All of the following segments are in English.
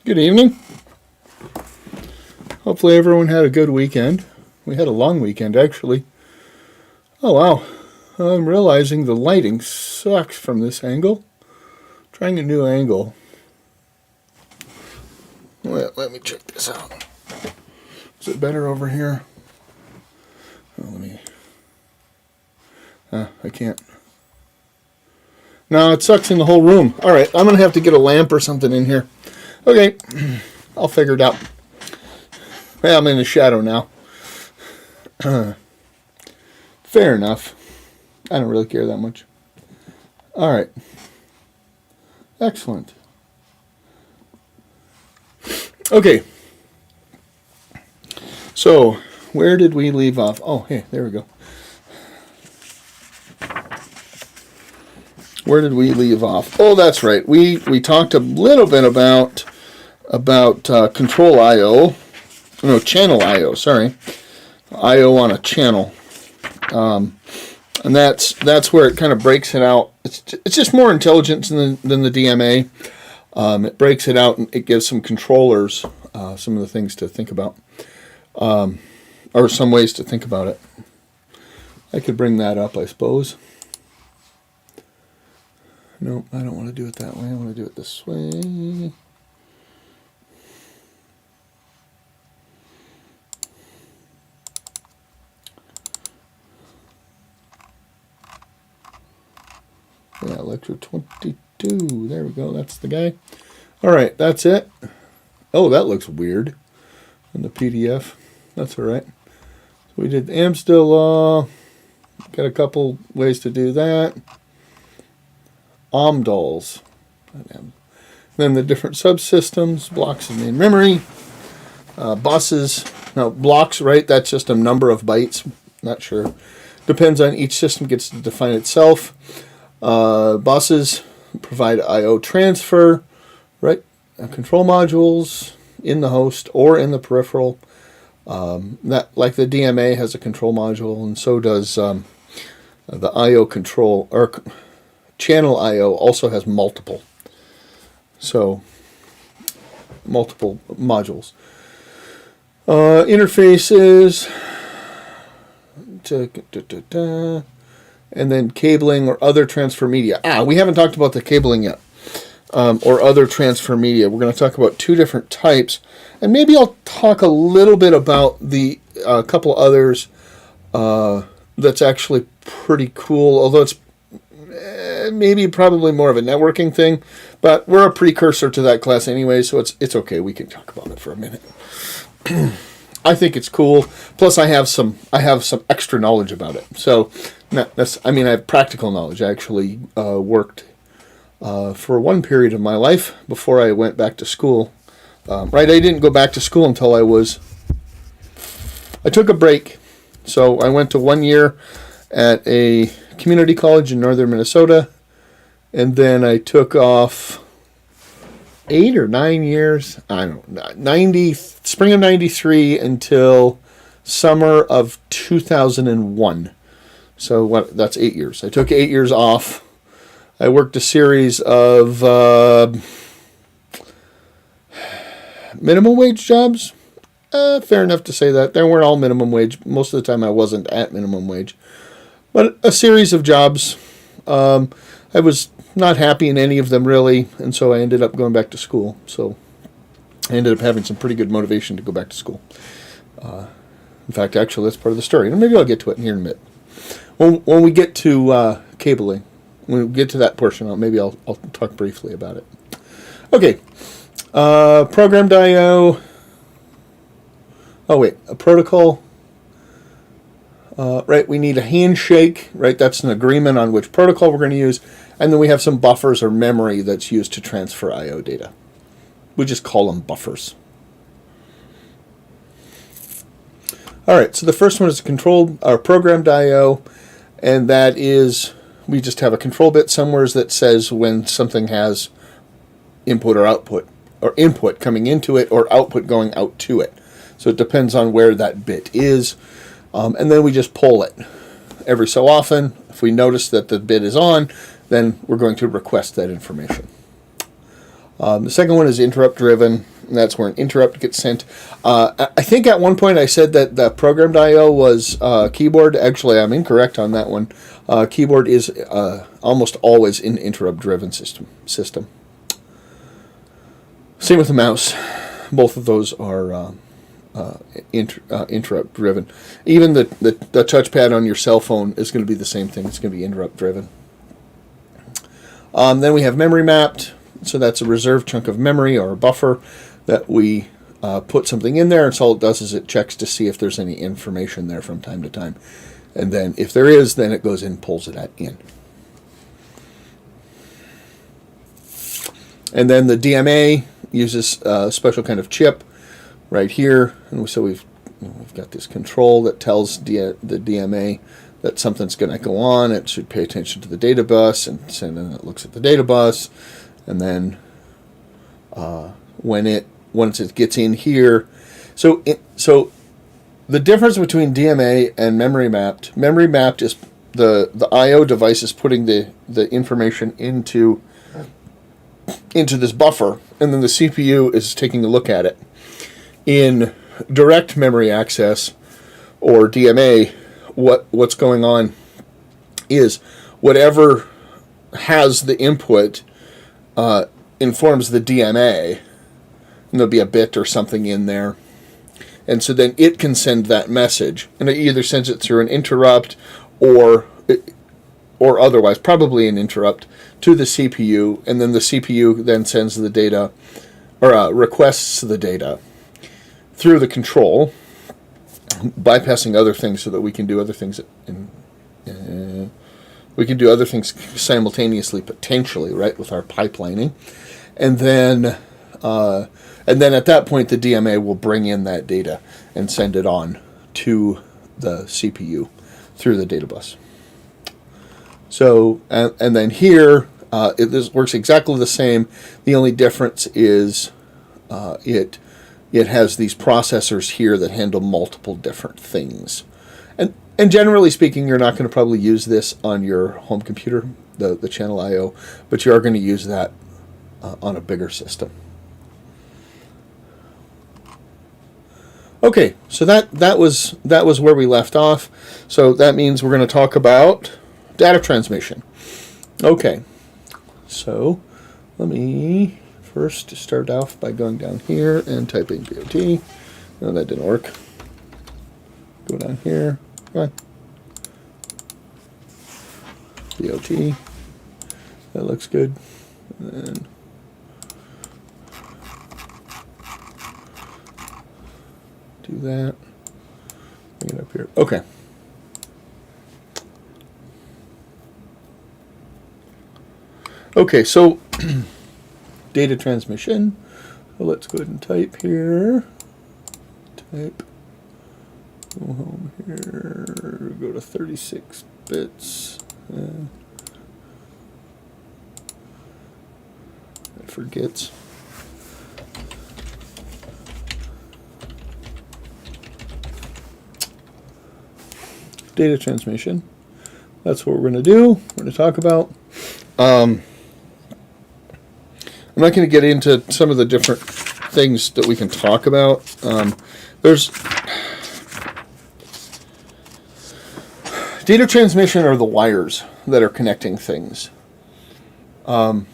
Good evening. Hopefully everyone had a good weekend. We had a long weekend, actually. Oh, wow. I'm realizing the lighting sucks from this angle. Trying a new angle. Well, let me check this out. Is it better over here? Oh, I can't. No, it sucks in the whole room. All right, I'm going to have to get a lamp or something in here. Okay, I'll figure it out. Well, I'm in the shadow now. Fair enough. I don't really care that much. All right. Excellent. Okay. So, where did we leave off? Oh, hey, there we go. Where did we leave off? Oh, that's right. We talked a little bit about control I/O. No, channel I/O. Sorry, I/O on a channel, and that's where it kind of breaks it out. It's just more intelligent than the DMA. It breaks it out and it gives some controllers some of the things to think about, or some ways to think about it. I could bring that up, I suppose. No, I don't want to do it that way. I want to do it this way. Yeah, lecture 22. There we go. That's the guy. All right, that's it. Oh, that looks weird in the PDF. That's all right. So we did Amstel law. Got a couple ways to do that. OMDALs. Then the different subsystems, blocks in main memory, buses. Now, blocks, right? That's just a number of bytes. Not sure. Depends on each system gets to define itself. Buses provide I/O transfer, right? Control modules in the host or in the peripheral. That, like the DMA has a control module, and so does the I/O control, or channel I/O also has multiple. So, multiple modules. Interfaces. And then cabling or other transfer media. We haven't talked about the cabling yet. Or other transfer media. We're going to talk about two different types. And maybe I'll talk a little bit about the couple others that's actually pretty cool. Although it's maybe probably more of a networking thing. But we're a precursor to that class anyway, so it's okay. We can talk about it for a minute. I think it's cool. Plus, I have some extra knowledge about it. So, I have practical knowledge. I actually worked for one period of my life before I went back to school. I didn't go back to school until I took a break. So I went to 1 year at a community college in northern Minnesota, and then I took off 8 or 9 years. I don't know, spring of 93 until summer of 2001. So that's 8 years. I took 8 years off. I worked a series of minimum wage jobs. Fair enough to say that. They weren't all minimum wage. Most of the time I wasn't at minimum wage. But a series of jobs. I was not happy in any of them really, and so I ended up going back to school. So I ended up having some pretty good motivation to go back to school. In fact, actually, that's part of the story. And maybe I'll get to it here in a minute. When we get to cabling, when we get to that portion, I'll talk briefly about it. Okay, programmed I/O. Oh wait, a protocol. Right, we need a handshake. Right, that's an agreement on which protocol we're going to use, and then we have some buffers or memory that's used to transfer I/O data. We just call them buffers. All right, so the first one is controlled or programmed I/O, and that is we just have a control bit somewhere that says when something has input or output, or input coming into it or output going out to it. So it depends on where that bit is, and then we just pull it every so often. If we notice that the bit is on, then we're going to request that information. The second one is interrupt driven. And that's where an interrupt gets sent. I think at one point I said that the programmed I/O was keyboard. Actually, I'm incorrect on that one. Keyboard is almost always an interrupt-driven system. Same with the mouse. Both of those are interrupt-driven. Even the touchpad on your cell phone is going to be the same thing. It's going to be interrupt-driven. Then we have memory mapped. So that's a reserved chunk of memory or a buffer that we put something in there, and so all it does is it checks to see if there's any information there from time to time. And then if there is, then it goes in and pulls it in. And then the DMA uses a special kind of chip right here. And so we've got this control that tells the DMA that something's going to go on. It should pay attention to the data bus, and then it looks at the data bus. And then once it gets in here, so the difference between DMA and memory mapped is the I/O device is putting the information into this buffer, and then the CPU is taking a look at it. In direct memory access or DMA, what's going on is whatever has the input informs the DMA, and there'll be a bit or something in there, and so then it can send that message, and it either sends it through an interrupt or otherwise, probably an interrupt, to the CPU, and then the CPU then sends the data or requests the data through the control, bypassing other things so that we can do other things simultaneously, potentially, right, with our pipelining. And then at that point, the DMA will bring in that data and send it on to the CPU through the data bus. So, and then here, this works exactly the same. The only difference is it has these processors here that handle multiple different things. And generally speaking, you're not going to probably use this on your home computer, the channel I/O, but you are going to use that on a bigger system. Okay, so that was where we left off. So that means we're going to talk about data transmission. Okay, so let me first start off by going down here and typing BOT. No, that didn't work. Go down here. Come on. BOT. That looks good. And then do that. Bring it up here. Okay. Okay, so data transmission. So let's go ahead and type here. Type. Go home here. Go to 36 bits. It forgets. Data transmission. That's what we're going to do. We're going to talk about. I'm not going to get into some of the different things that we can talk about. There's data transmission are the wires that are connecting things. And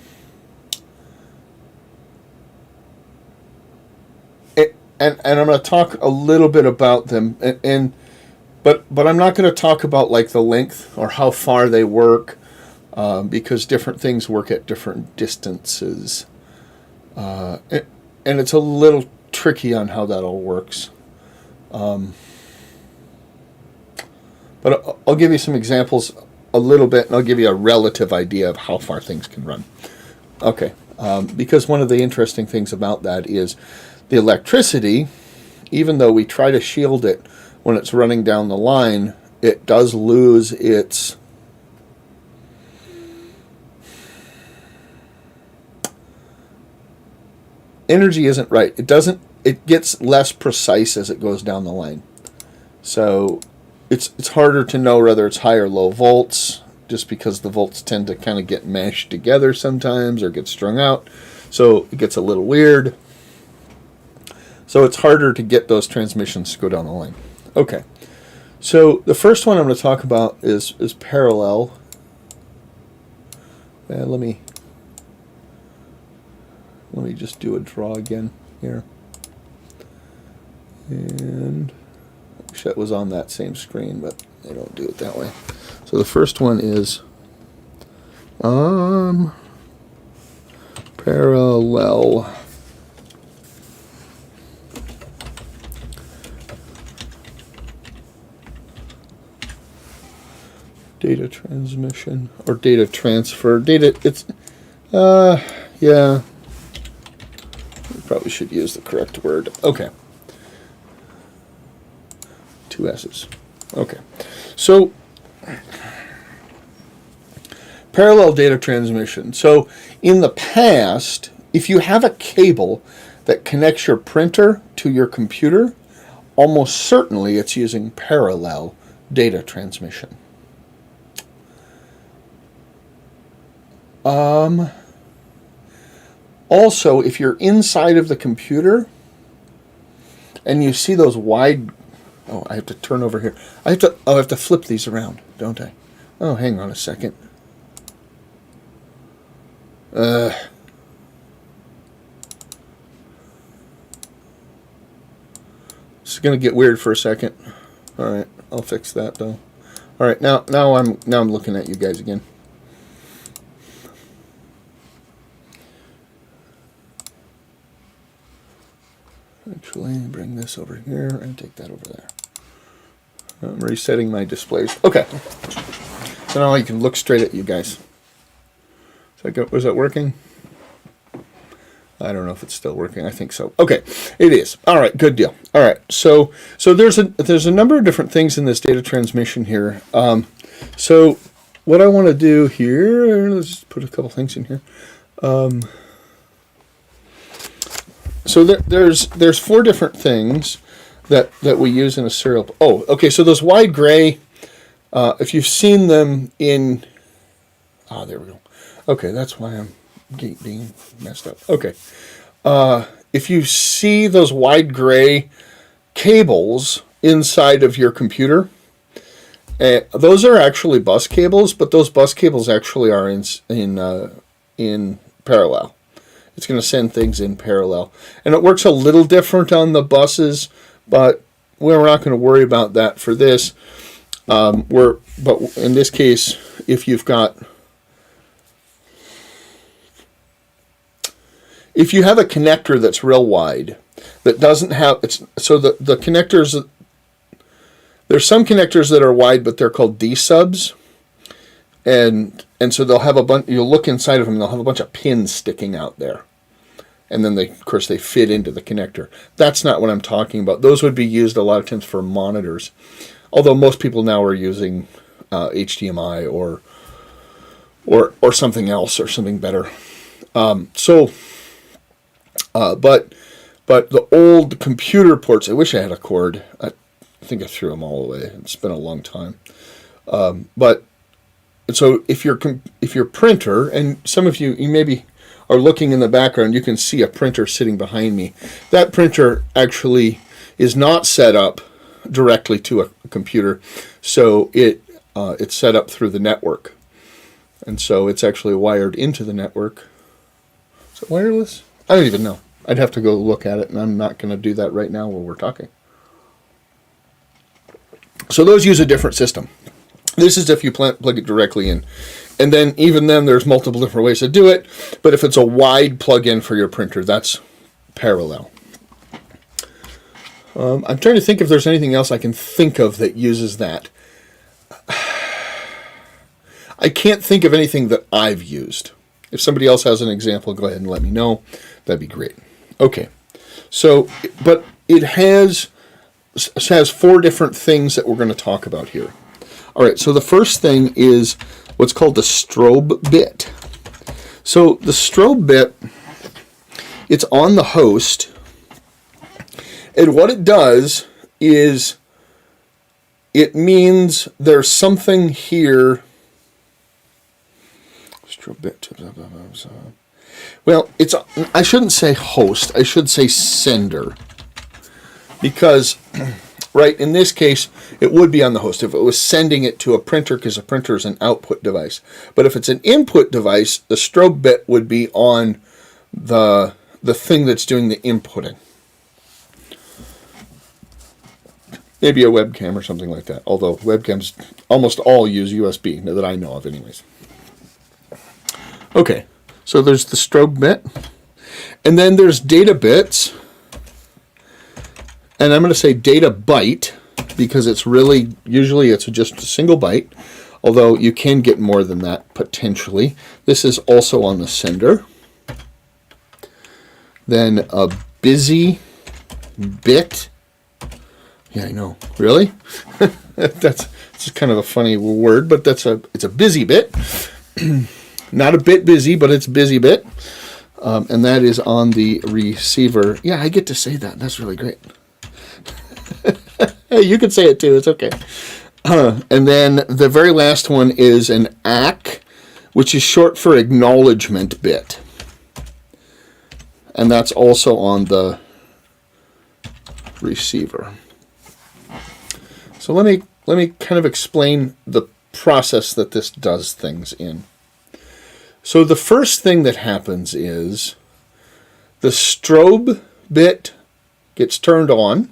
I'm going to talk a little bit about them, but I'm not going to talk about like the length or how far they work, because different things work at different distances, and it's a little tricky on how that all works. But I'll give you some examples a little bit, and I'll give you a relative idea of how far things can run. Okay, because one of the interesting things about that is the electricity, even though we try to shield it when it's running down the line, it does lose its energy isn't right. It gets less precise as it goes down the line. So it's harder to know whether it's high or low volts, just because the volts tend to kind of get mashed together sometimes or get strung out. So it gets a little weird. So it's harder to get those transmissions to go down the line. Okay. So the first one I'm going to talk about is parallel. And let me just do a draw again here. And I wish that was on that same screen, but they don't do it that way. So the first one is parallel. Data transmission or data transfer. Yeah. We probably should use the correct word. Okay. 2 S's. Okay. So, parallel data transmission. So, in the past, if you have a cable that connects your printer to your computer, almost certainly it's using parallel data transmission. Also, if you're inside of the computer and you see those wide... Oh, I have to turn over here. I have to flip these around, don't I? Oh, hang on a second. It's going to get weird for a second. All right, I'll fix that though. All right, now I'm looking at you guys again. Actually, bring this over here and take that over there. I'm resetting my displays. Okay. So now I can look straight at you guys. Was that working? I don't know if it's still working. I think so. Okay, it is. All right, good deal. All right, so there's a number of different things in this data transmission here. So what I want to do here, let's just put a couple things in here. So there's 4 different things that we use in a serial. Oh, okay. So those wide gray, if you've seen them in, there we go. Okay, that's why I'm being messed up. Okay, if you see those wide gray cables inside of your computer, those are actually bus cables, but those bus cables actually are in parallel. It's going to send things in parallel. And it works a little different on the buses, but we're not going to worry about that for this. But in this case, if you have a connector that's real wide, that doesn't have, so the connectors, there's some connectors that are wide, but they're called D-subs. And so they'll have a bunch, you'll look inside of them, and they'll have a bunch of pins sticking out there. And then of course they fit into the connector. That's not what I'm talking about. Those would be used a lot of times for monitors. Although most people now are using HDMI or something else or something better. But the old computer ports, I wish I had a cord. I think I threw them all away. It's been a long time. But so if your printer, and some of you maybe are looking in the background, you can see a printer sitting behind me. That printer actually is not set up directly to a computer, so it's set up through the network, and so it's actually wired into the network. Is it wireless? I don't even know. I'd have to go look at it, and I'm not going to do that right now while we're talking. So those use a different system. This is if you plug it directly in. And then, even then, there's multiple different ways to do it. But if it's a wide plug-in for your printer, that's parallel. I'm trying to think if there's anything else I can think of that uses that. I can't think of anything that I've used. If somebody else has an example, go ahead and let me know. That'd be great. Okay. So, but it has 4 different things that we're going to talk about here. All right, so the first thing is what's called the strobe bit. So the strobe bit, it's on the host, and what it does is it means there's something here. Strobe bit. Well, I shouldn't say host, I should say sender. Because, right, in this case, it would be on the host if it was sending it to a printer, because a printer is an output device. But if it's an input device, the strobe bit would be on the thing that's doing the inputting. Maybe a webcam or something like that. Although webcams almost all use USB, that I know of anyways. Okay, so there's the strobe bit. And then there's data bits. And I'm going to say data byte because it's really, usually it's just a single byte, although you can get more than that potentially. This is also on the sender. Then a busy bit. Yeah, I know. Really? It's kind of a funny word, but it's a busy bit. Not a bit busy, but it's busy bit. And that is on the receiver. Yeah, I get to say that. That's really great. Hey, you can say it too. It's okay. And then the very last one is an ACK, which is short for acknowledgement bit. And that's also on the receiver. So let me kind of explain the process that this does things in. So the first thing that happens is the strobe bit gets turned on.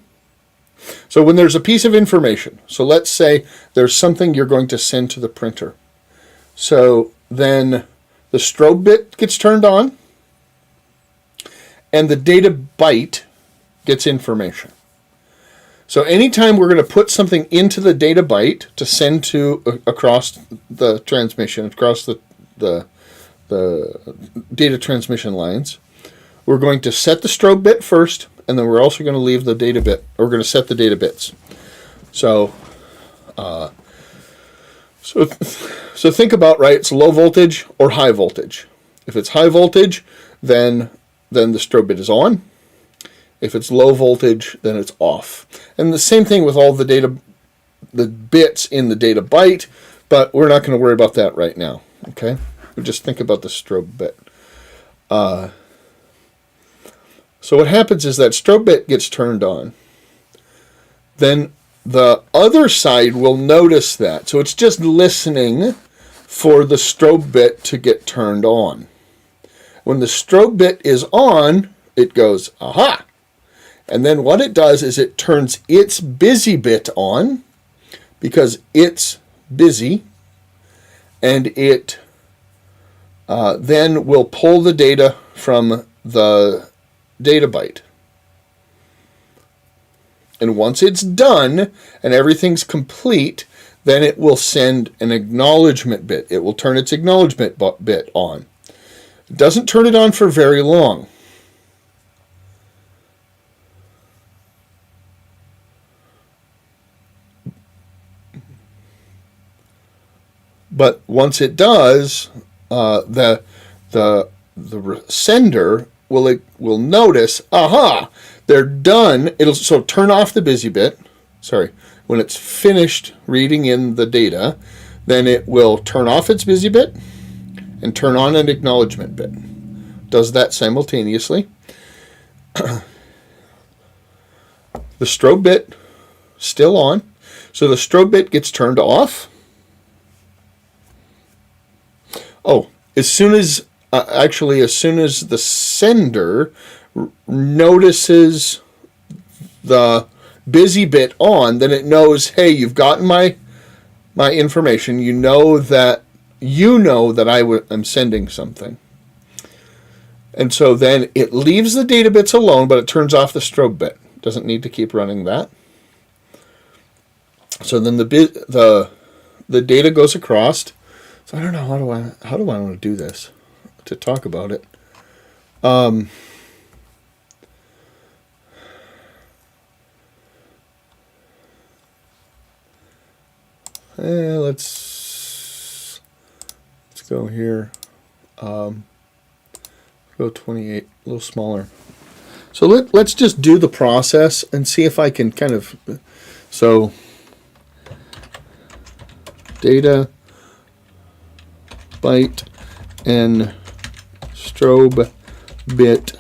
So when there's a piece of information, so let's say there's something you're going to send to the printer. So then the strobe bit gets turned on and the data byte gets information. So anytime we're going to put something into the data byte to send to across the transmission, across the data transmission lines, we're going to set the strobe bit first, and then we're also going to leave the data bit, or we're going to set the data bits. So think about, right, it's low voltage or high voltage. If it's high voltage, then the strobe bit is on. If it's low voltage, then it's off. And the same thing with all the bits in the data byte, but we're not going to worry about that right now, okay? We just think about the strobe bit. So what happens is that strobe bit gets turned on. Then the other side will notice that. So it's just listening for the strobe bit to get turned on. When the strobe bit is on, it goes, aha! And then what it does is it turns its busy bit on because it's busy, and it then will pull the data from the data byte. And once it's done and everything's complete, then it will send an acknowledgement bit. It will turn its acknowledgement bit on. It doesn't turn it on for very long. But once it does, the sender will notice, aha, they're done. It'll so turn off the busy bit. Sorry, when it's finished reading in the data, then it will turn off its busy bit and turn on an acknowledgement bit. Does that simultaneously. The strobe bit still on, so the strobe bit gets turned off. Oh, as soon as the sender notices the busy bit on, then it knows, hey, you've gotten my information. You know that I'm sending something. And so then it leaves the data bits alone, but it turns off the strobe bit. Doesn't need to keep running that. So then the data goes across. So I don't know, how do I want to do this to talk about it? Let's go here. Go 28, a little smaller. So let's just do the process and see if I can kind of, so data byte and strobe bit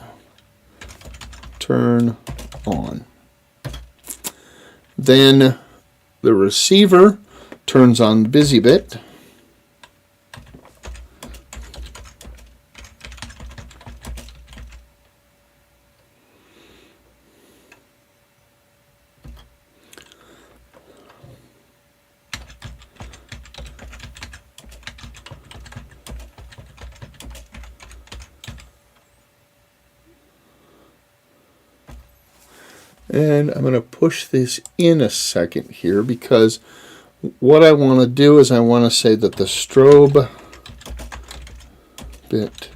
turn on. Then the receiver turns on the busy bit. And I'm going to push this in a second here because what I want to do is I want to say that the strobe bit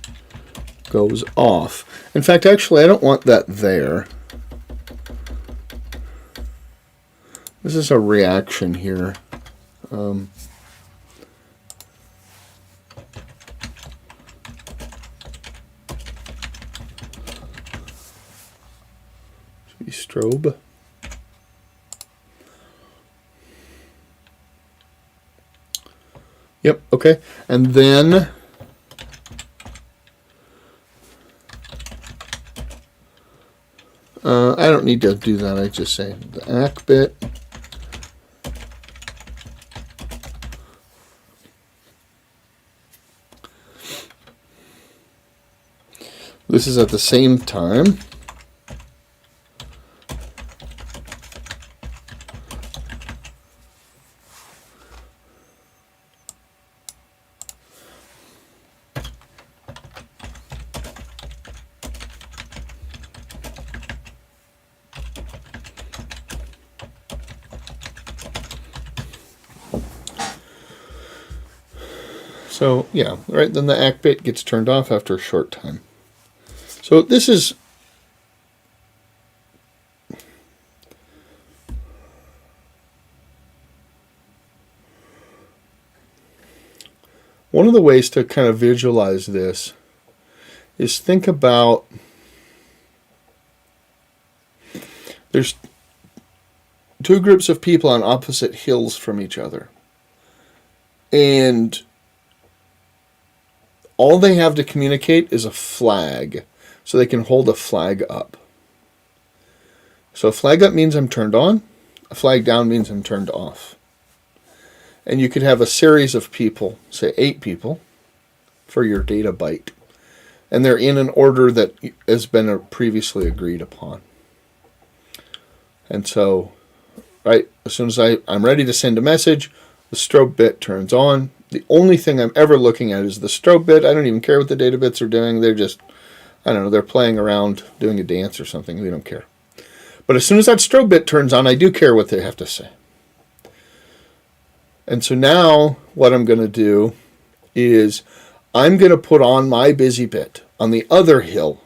goes off. In fact, actually, I don't want that there. This is a reaction here. Strobe. Yep, okay. And then I don't need to do that. I just say the ACK bit. This is at the same time. So, yeah, right, then the ACK bit gets turned off after a short time. So this is one of the ways to kind of visualize this is think about there's two groups of people on opposite hills from each other. And all they have to communicate is a flag. So they can hold a flag up. So a flag up means I'm turned on. A flag down means I'm turned off. And you could have a series of people, say 8 people, for your data byte. And they're in an order that has been previously agreed upon. And so, right, as soon as I'm ready to send a message, the strobe bit turns on. The only thing I'm ever looking at is the strobe bit. I don't even care what the data bits are doing. They're just, I don't know, they're playing around doing a dance or something. We don't care. But as soon as that strobe bit turns on, I do care what they have to say. And so now what I'm going to do is I'm going to put on my busy bit on the other hill.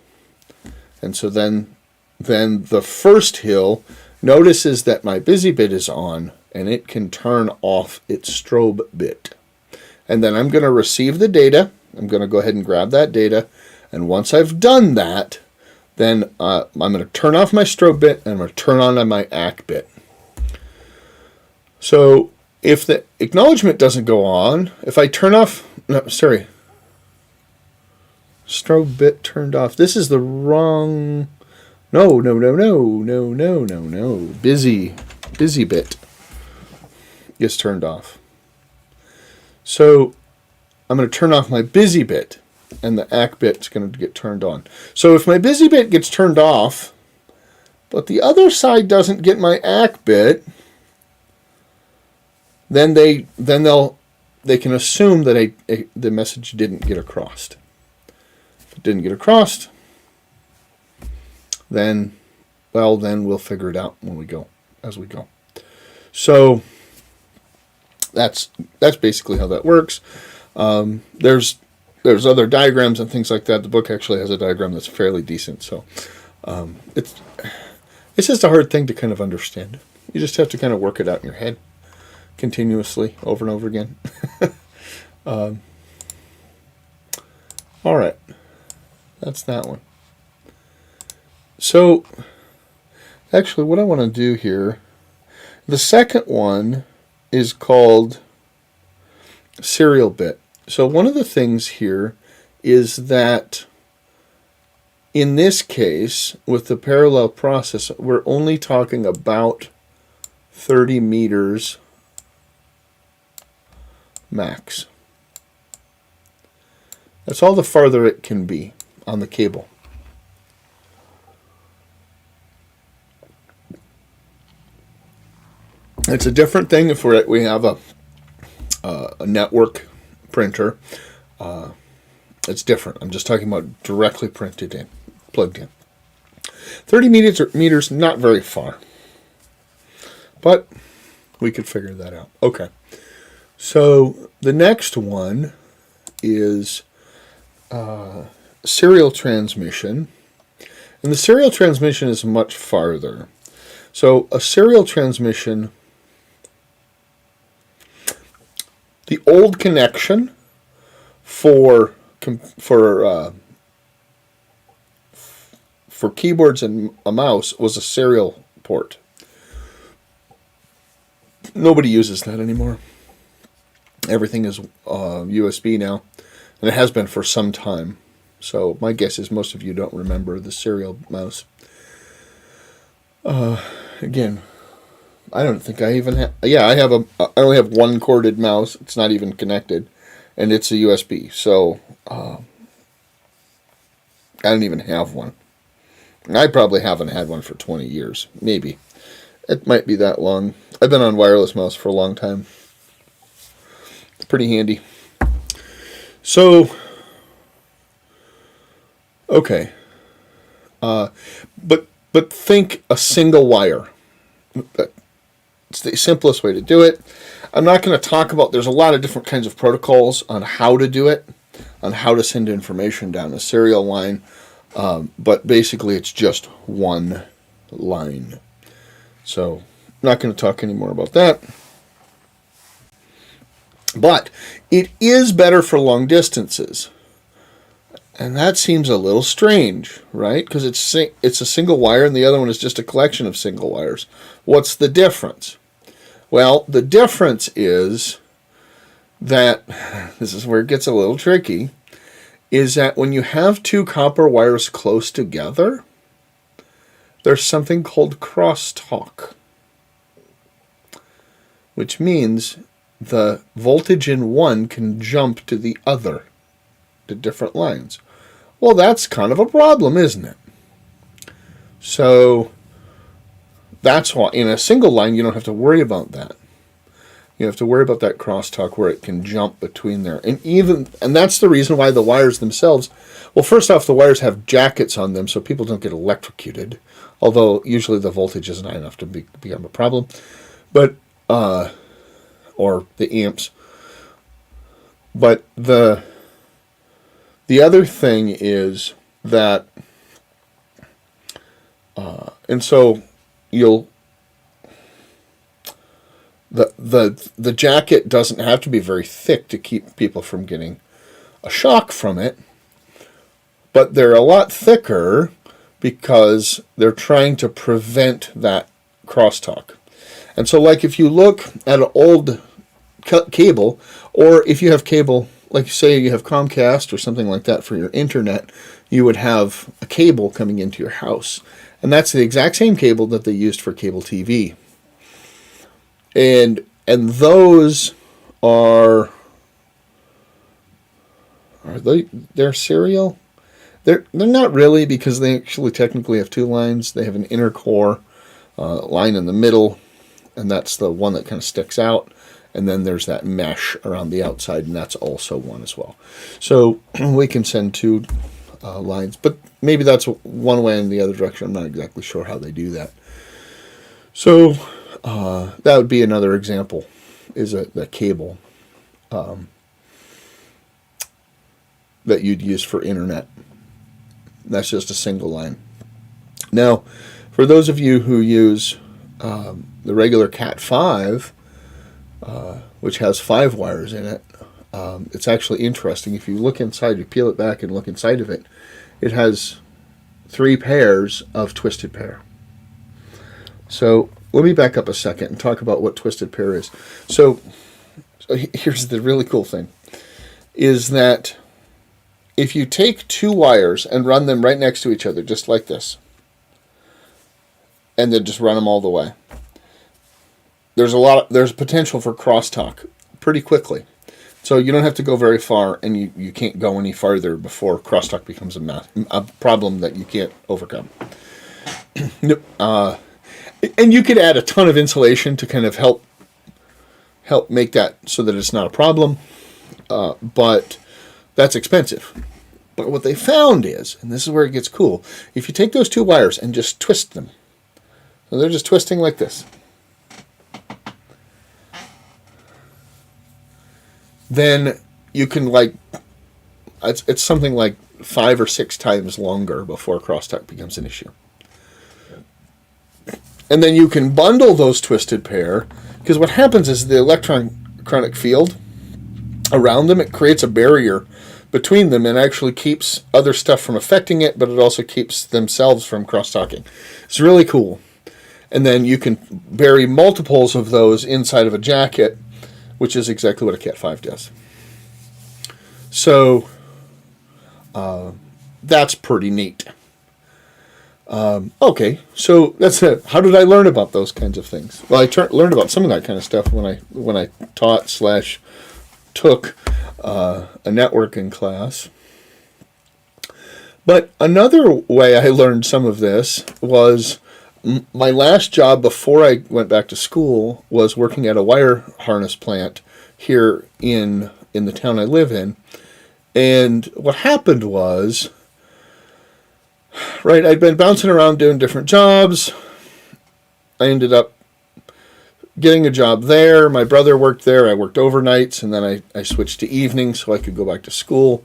And so then the first hill notices that my busy bit is on and it can turn off its strobe bit. And then I'm going to receive the data. I'm going to go ahead and grab that data. And once I've done that, then I'm going to turn off my strobe bit and I'm going to turn on my ACK bit. So if the acknowledgement doesn't go on, if I turn off, no, sorry, strobe bit turned off. This is the wrong, no. Busy bit gets turned off. So I'm going to turn off my busy bit, and the ACK bit's going to get turned on. So if my busy bit gets turned off, but the other side doesn't get my ACK bit, then they can assume that the message didn't get across. If it didn't get across, then we'll figure it out as we go. So that's basically how that works. There's other diagrams and things like that. The book actually has a diagram that's fairly decent. So it's just a hard thing to kind of understand. You just have to kind of work it out in your head continuously over and over again. All right. That's that one. So actually what I want to do here, the second one is called serial bit. So one of the things here is that In this case, with the parallel process, we're only talking about 30 meters max. That's all the farther it can be on the cable. It's a different thing if we have a network printer. It's different. I'm just talking about directly printed in, plugged in. 30 meters, not very far. But we could figure that out. Okay. So the next one is serial transmission. And the serial transmission is much farther. So a serial transmission, the old connection for keyboards and a mouse was a serial port. Nobody uses that anymore. Everything is USB now, and it has been for some time. So my guess is most of you don't remember the serial mouse. Again, I don't think I even have... Yeah, I only have one corded mouse. It's not even connected, and it's a USB. So I don't even have one. I probably haven't had one for 20 years, maybe. It might be that long. I've been on wireless mouse for a long time. It's pretty handy. So, okay. But think a single wire. It's the simplest way to do it. I'm not going to talk about... There's a lot of different kinds of protocols on how to do it, on how to send information down a serial line. But basically, it's just one line. So, I'm not going to talk any more about that. But it is better for long distances. And that seems a little strange, right? Because it's a single wire and the other one is just a collection of single wires. What's the difference? Well, the difference is that, this is where it gets a little tricky, is that when you have two copper wires close together, there's something called crosstalk, which means the voltage in one can jump to the other, to different lines. Well, that's kind of a problem, isn't it? So that's why in a single line you don't have to worry about that. You have to worry about that crosstalk where it can jump between there. And that's the reason why the wires themselves, well, first off, the wires have jackets on them so people don't get electrocuted, although usually the voltage isn't high enough to become a problem. But or the amps. But the other thing is that, and so you'll, the jacket doesn't have to be very thick to keep people from getting a shock from it, but they're a lot thicker because they're trying to prevent that crosstalk. And so, like, if you look at an old cable, or if you have cable, like say you have Comcast or something like that for your internet, you would have a cable coming into your house. And that's the exact same cable that they used for cable TV. And those they're serial? They're not really, because they actually technically have two lines. They have an inner core line in the middle, and that's the one that kind of sticks out. And then there's that mesh around the outside, and that's also one as well. So we can send two lines, but maybe that's one way in the other direction. I'm not exactly sure how they do that. So that would be another example, is the cable that you'd use for internet. That's just a single line. Now, for those of you who use the regular Cat5, which has 5 wires in it, it's actually interesting. If you look inside, you peel it back and look inside of it, it has 3 pairs of twisted pair. So let me back up a second and talk about what twisted pair is. So here's the really cool thing, is that if you take two wires and run them right next to each other, just like this, and then just run them all the way, there's potential for crosstalk pretty quickly. So you don't have to go very far, and you can't go any farther before crosstalk becomes a problem that you can't overcome. And you could add a ton of insulation to kind of help make that so that it's not a problem, but that's expensive. But what they found is, and this is where it gets cool, if you take those two wires and just twist them, so they're just twisting like this, then you can, like, it's something like 5 or 6 times longer before crosstalk becomes an issue. And then you can bundle those twisted pair, because what happens is the electromagnetic field around them, it creates a barrier between them and actually keeps other stuff from affecting it, but it also keeps themselves from crosstalking. It's really cool. And then you can bury multiples of those inside of a jacket, which is exactly what a Cat 5 does. So that's pretty neat. Okay, so that's it. How did I learn about those kinds of things? Well, I learned about some of that kind of stuff when I taught / took a networking class. But another way I learned some of this was my last job before I went back to school was working at a wire harness plant here in the town I live in. And what happened was, right, I'd been bouncing around doing different jobs. I ended up getting a job there. My brother worked there. I worked overnights, and then I switched to evenings so I could go back to school.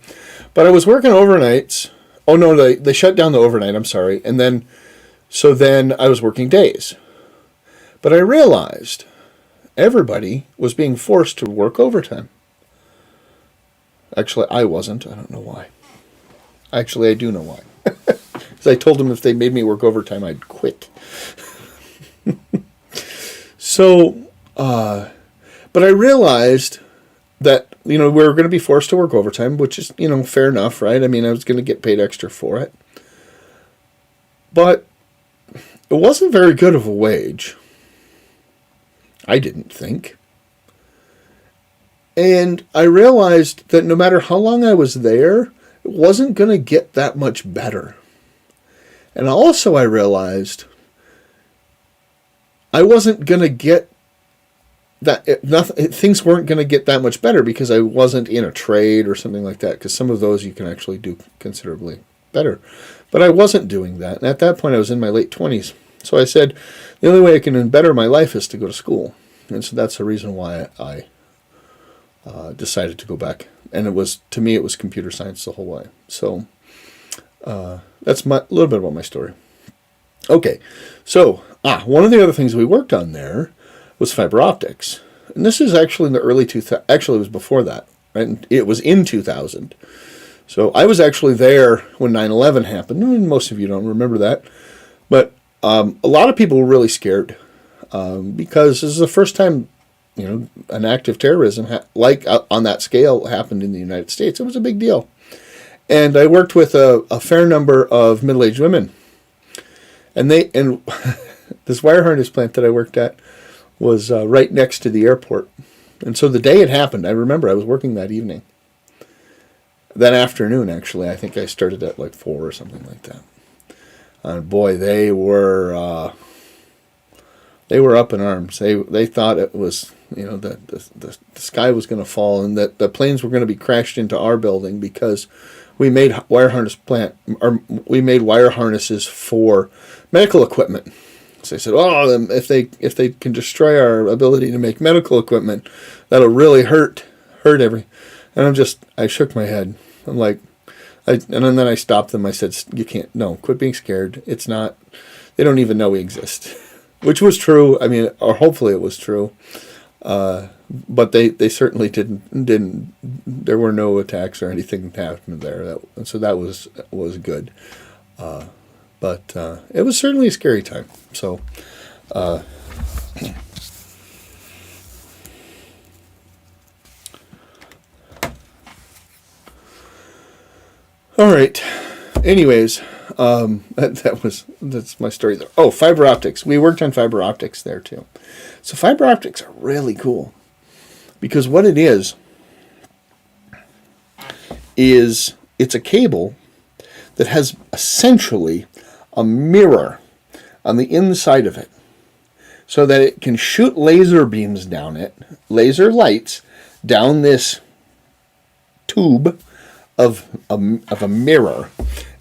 But I was working overnights. Oh, no, they shut down the overnight, I'm sorry. And then I was working days. But I realized everybody was being forced to work overtime. Actually, I wasn't. I don't know why. Actually, I do know why. Because I told them if they made me work overtime, I'd quit. So, but I realized that, we were going to be forced to work overtime, which is, fair enough, right? I mean, I was going to get paid extra for it. But it wasn't very good of a wage. I didn't think. And I realized that no matter how long I was there, it wasn't going to get that much better. And also I realized I wasn't going to get that, things weren't going to get that much better because I wasn't in a trade or something like that, because some of those you can actually do considerably better. But I wasn't doing that. And at that point I was in my late 20s. So I said, the only way I can better my life is to go to school. And so that's the reason why I decided to go back. And to me, it was computer science the whole way. So that's a little bit about my story. Okay, so one of the other things we worked on there was fiber optics. And this is actually in the early 2000s. Actually, it was before that, right? It was in 2000. So I was actually there when 9/11 happened. And most of you don't remember that. But a lot of people were really scared because this is the first time an act of terrorism on that scale happened in the United States. It was a big deal. And I worked with a fair number of middle-aged women. And this wire harness plant that I worked at was right next to the airport. And so the day it happened, I remember I was working that evening. That afternoon, actually. I think I started at like 4 or something like that. And boy, they were up in arms. They thought it was, the sky was going to fall and that the planes were going to be crashed into our building because we made wire harnesses for medical equipment. So they said, if they can destroy our ability to make medical equipment, that'll really hurt every. And I shook my head. I'm like, and then I stopped them. I said, you can't, no, quit being scared. It's not, they don't even know we exist. Which was true. I mean, or hopefully it was true. But they certainly didn't, there were no attacks or anything that happened there. So that was good. But it was certainly a scary time. So, All right. Anyways, that's my story there. Oh, fiber optics. We worked on fiber optics there too. So fiber optics are really cool because what it is it's a cable that has essentially a mirror on the inside of it so that it can shoot laser beams down it, laser lights down this tube of a mirror.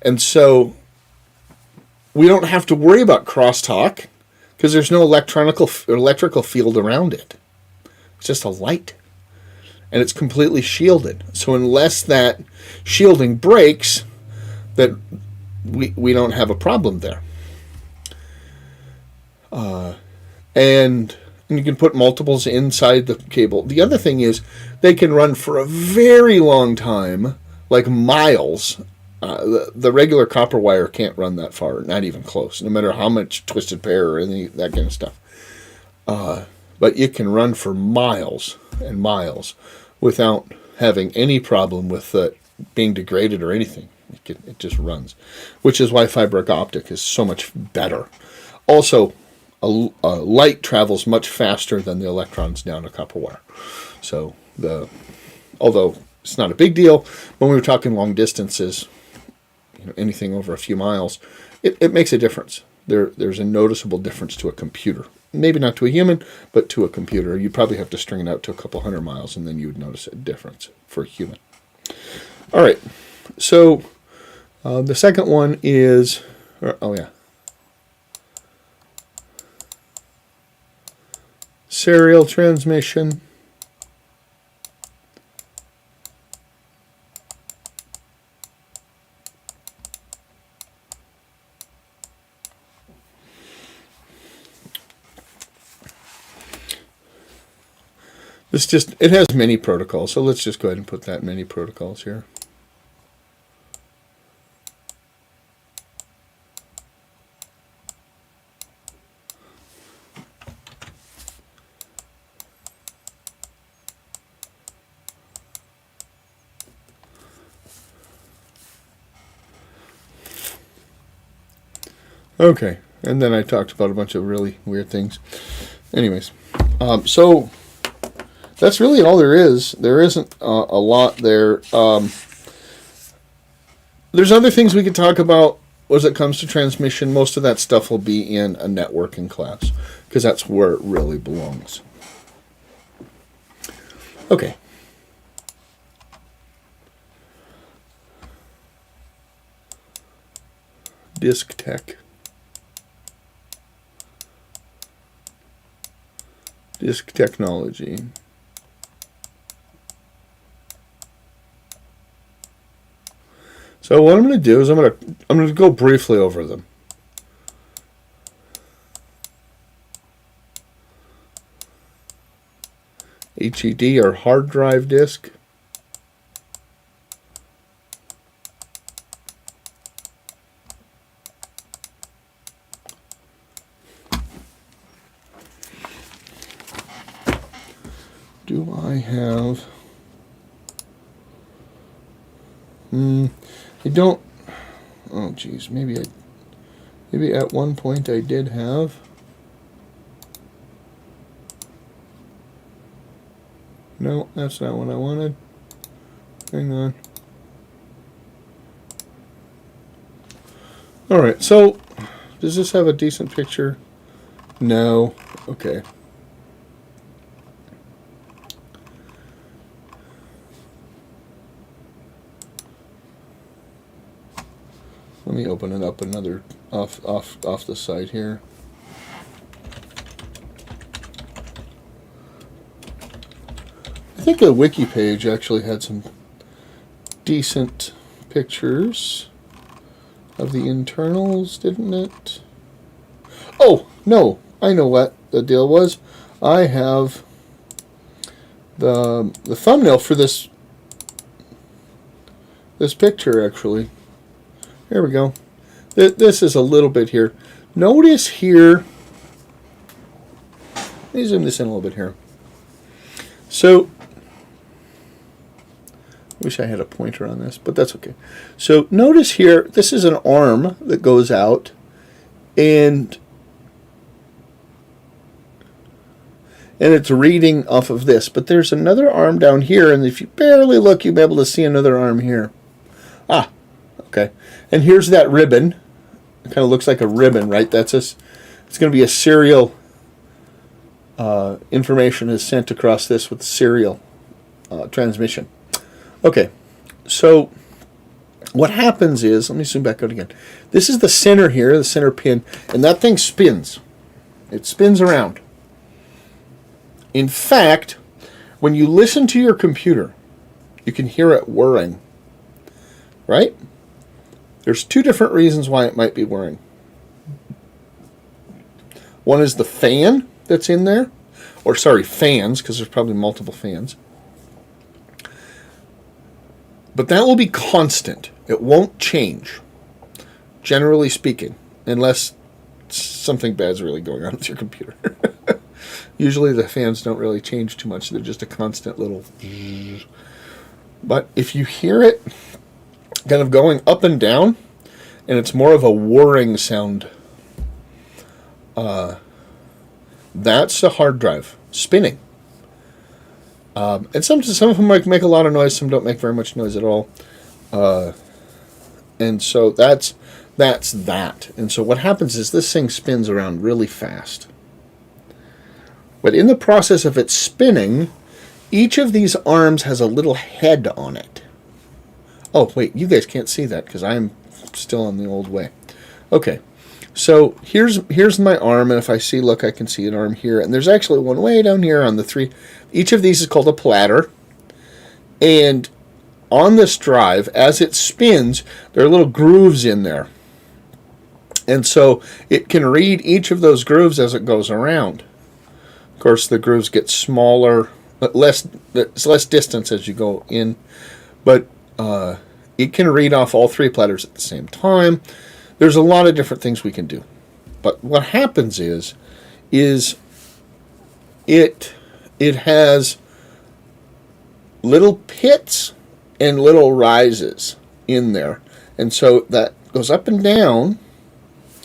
And so we don't have to worry about crosstalk because there's no electrical field around it. It's just a light. And it's completely shielded. So unless that shielding breaks, that we don't have a problem there. And you can put multiples inside the cable. The other thing is they can run for a very long time, like miles. The regular copper wire can't run that far, not even close, no matter how much twisted pair or any that kind of stuff. But it can run for miles and miles without having any problem with being degraded or anything. It just runs, which is why fiber optic is so much better. Also, a light travels much faster than the electrons down a copper wire. So although it's not a big deal, when we were talking long distances, anything over a few miles, it makes a difference. There's a noticeable difference to a computer. Maybe not to a human, but to a computer. You'd probably have to string it out to a couple 100 miles, and then you would notice a difference for a human. All right, so the second one is, serial transmission. It has many protocols, so let's just go ahead and put that many protocols here. Okay, and then I talked about a bunch of really weird things. Anyways, so that's really all there is. There isn't a lot there. There's other things we could talk about as it comes to transmission. Most of that stuff will be in a networking class because that's where it really belongs. Okay. Disk tech. Disk technology. So what I'm going to do is I'm going to go briefly over them. HED or hard drive disk. Do I have... I don't... Oh, geez. Maybe at one point I did have... No, that's not what I wanted. Hang on. Alright, so... Does this have a decent picture? No. Okay. Let me open it up another off the site here. I think the wiki page actually had some decent pictures of the internals, didn't it? Oh, no, I know what the deal was. I have the thumbnail for this picture actually. There we go. This is a little bit here. Notice here, let me zoom this in a little bit here. So, Wish I had a pointer on this, but that's okay. So notice here, this is an arm that goes out, and it's reading off of this. But there's another arm down here, and if you barely look, you'll be able to see another arm here. Ah, okay. And here's that ribbon. It kind of looks like a ribbon, right? It's going to be a serial. Information is sent across this with serial transmission. Okay, so what happens is, let me zoom back out again. This is the center here, the center pin, and that thing spins. It spins around. In fact, when you listen to your computer, you can hear it whirring, right? There's two different reasons why it might be whirring. One is the fan that's in there, or sorry, fans, because there's probably multiple fans. But that will be constant. It won't change, generally speaking, unless something bad's really going on with your computer. Usually the fans don't really change too much. They're just a constant little... But if you hear it kind of going up and down, and it's more of a whirring sound, that's a hard drive spinning. And some of them might make a lot of noise, some don't make very much noise at all. And so that's that. And so what happens is this thing spins around really fast. But in the process of it spinning, each of these arms has a little head on it. Oh, wait, you guys can't see that because I'm still in the old way. Okay, so here's my arm, and if I see, look, I can see an arm here. And there's actually one way down here on the three. Each of these is called a platter. And on this drive, as it spins, there are little grooves in there. And so it can read each of those grooves as it goes around. Of course, the grooves get smaller, but it's less distance as you go in. But it can read off all three platters at the same time. There's a lot of different things we can do. But what happens is it has little pits and little rises in there. And so that goes up and down.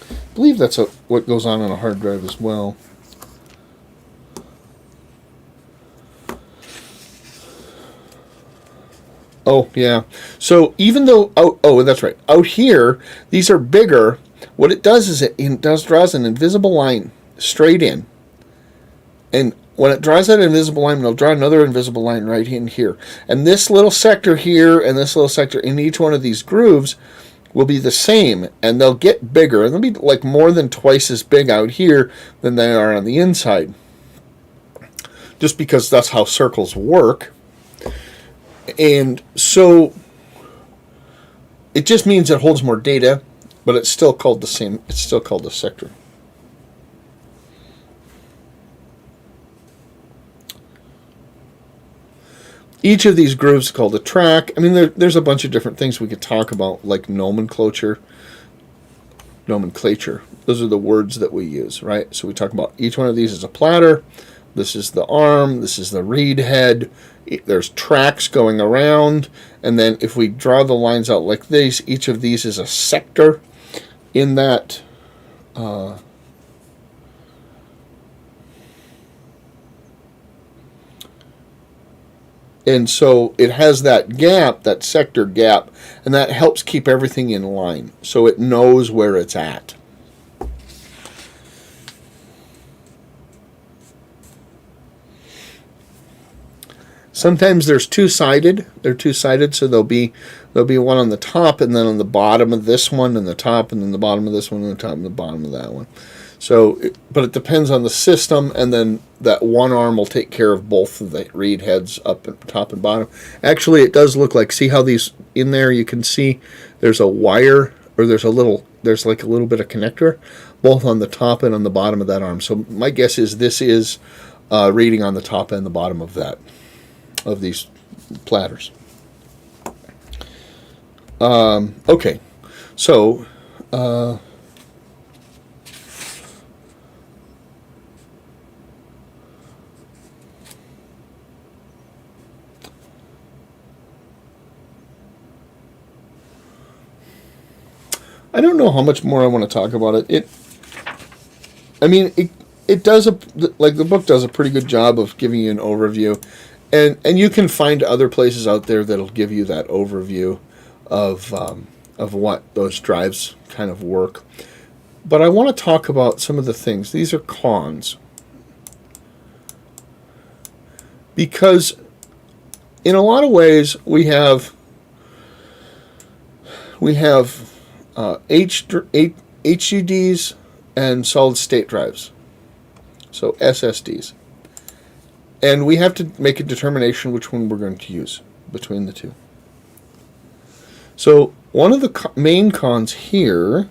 I believe that's what goes on a hard drive as well. Oh, yeah. So even though, oh, that's right. Out here, these are bigger. What it does is it draws an invisible line straight in. And when it draws that invisible line, it'll draw another invisible line right in here. And this little sector here and this little sector in each one of these grooves will be the same. And they'll get bigger. And they'll be like more than twice as big out here than they are on the inside. Just because that's how circles work. And so it just means it holds more data, but it's still called the same. It's still called a sector. Each of these grooves is called a track. I mean, there's a bunch of different things we could talk about, like nomenclature. Those are the words that we use, right? So we talk about each one of these as a platter. This is the arm. This is the read head. There's tracks going around. And then if we draw the lines out like this, each of these is a sector in that. And so it has that gap, that sector gap, and that helps keep everything in line. So it knows where it's at. Sometimes there's two-sided. They're two-sided, so there'll be one on the top, and then on the bottom of this one, and the top, and then the bottom of this one, and the top and the bottom of that one. So, but it depends on the system, and then that one arm will take care of both of the read heads up and top and bottom. Actually, it does look like, see how these in there? You can see there's a wire, or there's like a little bit of connector, both on the top and on the bottom of that arm. So my guess is this is reading on the top and the bottom of that. Of these platters. Okay, so I don't know how much more I want to talk about it. I mean, it does like the book does a pretty good job of giving you an overview, and you can find other places out there that'll give you that overview of what those drives kind of work. But I want to talk about some of the things. These are cons. Because in a lot of ways we have HDDs and solid state drives, so SSDs, and we have to make a determination which one we're going to use between the two. So one of the main cons here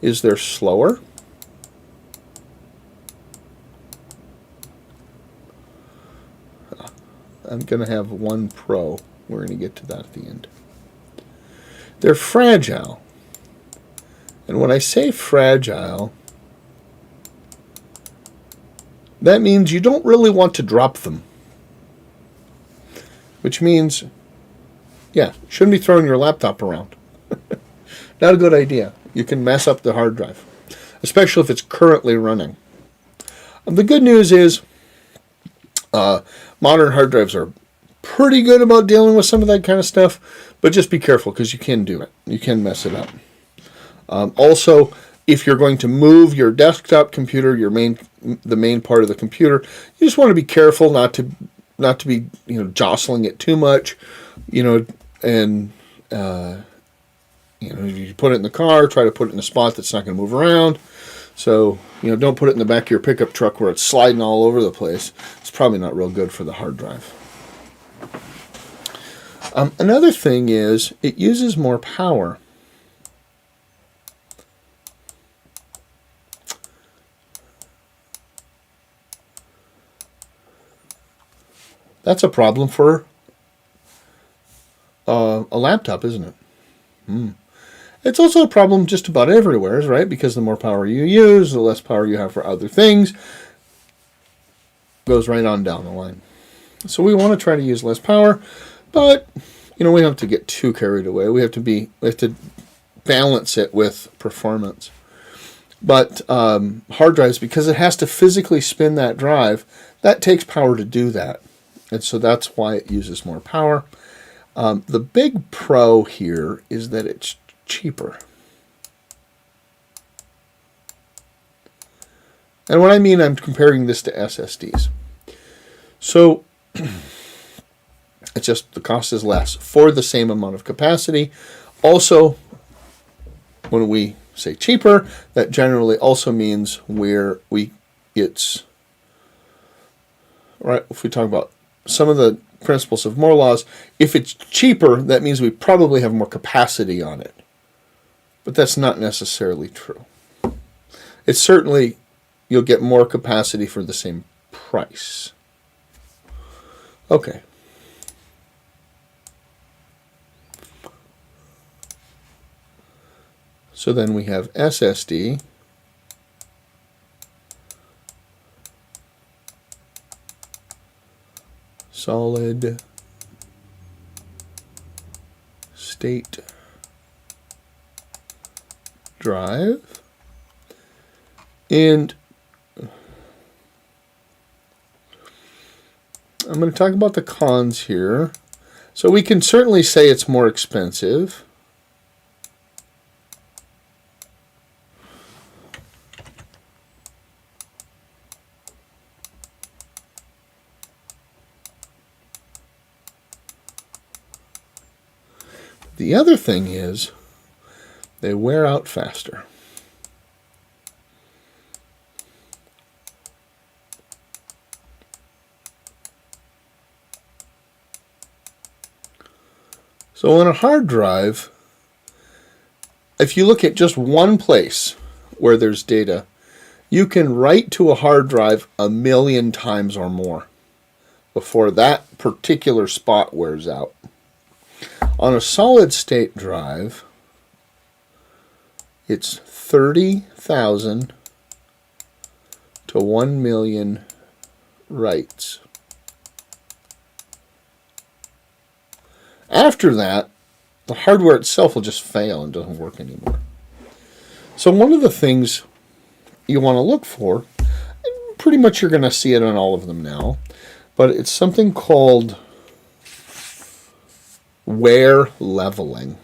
is they're slower. I'm going to have one pro. We're going to get to that at the end. They're fragile. And when I say fragile, that means you don't really want to drop them. Which means, yeah, shouldn't be throwing your laptop around. Not a good idea. You can mess up the hard drive, especially if it's currently running. The good news is modern hard drives are pretty good about dealing with some of that kind of stuff, but just be careful because you can do it. You can mess it up. Also, if you're going to move your desktop computer, the main part of the computer, you just want to be careful not to be jostling it too much, and you put it in the car, try to put it in a spot that's not going to move around. So, don't put it in the back of your pickup truck where it's sliding all over the place. It's probably not real good for the hard drive. Another thing is it uses more power. That's a problem for a laptop, isn't it? It's also a problem just about everywhere, right? Because the more power you use, the less power you have for other things. Goes right on down the line. So we want to try to use less power, but we don't have to get too carried away. We have to balance it with performance. But hard drives, because it has to physically spin that drive, that takes power to do that. And so that's why it uses more power. The big pro here is that it's cheaper. And what I mean, I'm comparing this to SSDs. So it's just the cost is less for the same amount of capacity. Also, when we say cheaper, that generally also means it's right. If we talk about some of the principles of Moore's laws, if it's cheaper, that means we probably have more capacity on it. But that's not necessarily true. It's certainly, you'll get more capacity for the same price. Okay. So then we have SSD. Solid state drive. And I'm going to talk about the cons here. So we can certainly say it's more expensive. The other thing is they wear out faster. So on a hard drive, if you look at just one place where there's data, you can write to a hard drive 1,000,000 times or more before that particular spot wears out. On a solid state drive, it's 30,000 to 1,000,000 writes. After that, the hardware itself will just fail and doesn't work anymore. So one of the things you want to look for, and pretty much you're going to see it on all of them now, but it's something called wear leveling.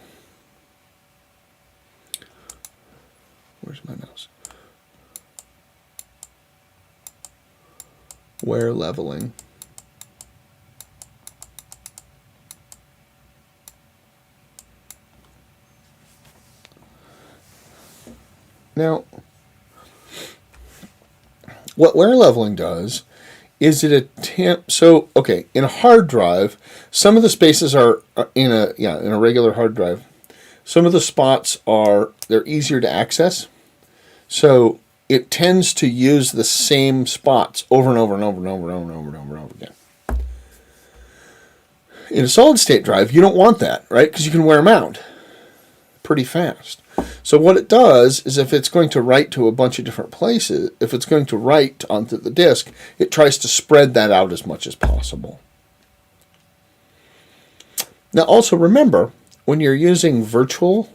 Where's my mouse? Wear leveling. Now, what wear leveling does is it attempt. So, okay, in a hard drive, some of the spaces are in a regular hard drive. Some of the spots they're easier to access. So it tends to use the same spots over and over and over and over and over and over and over and over again. In a solid state drive, you don't want that, right? Because you can wear them out pretty fast. So what it does is if it's going to write to a bunch of different places, if it's going to write onto the disk, it tries to spread that out as much as possible. Now also remember, when you're using virtual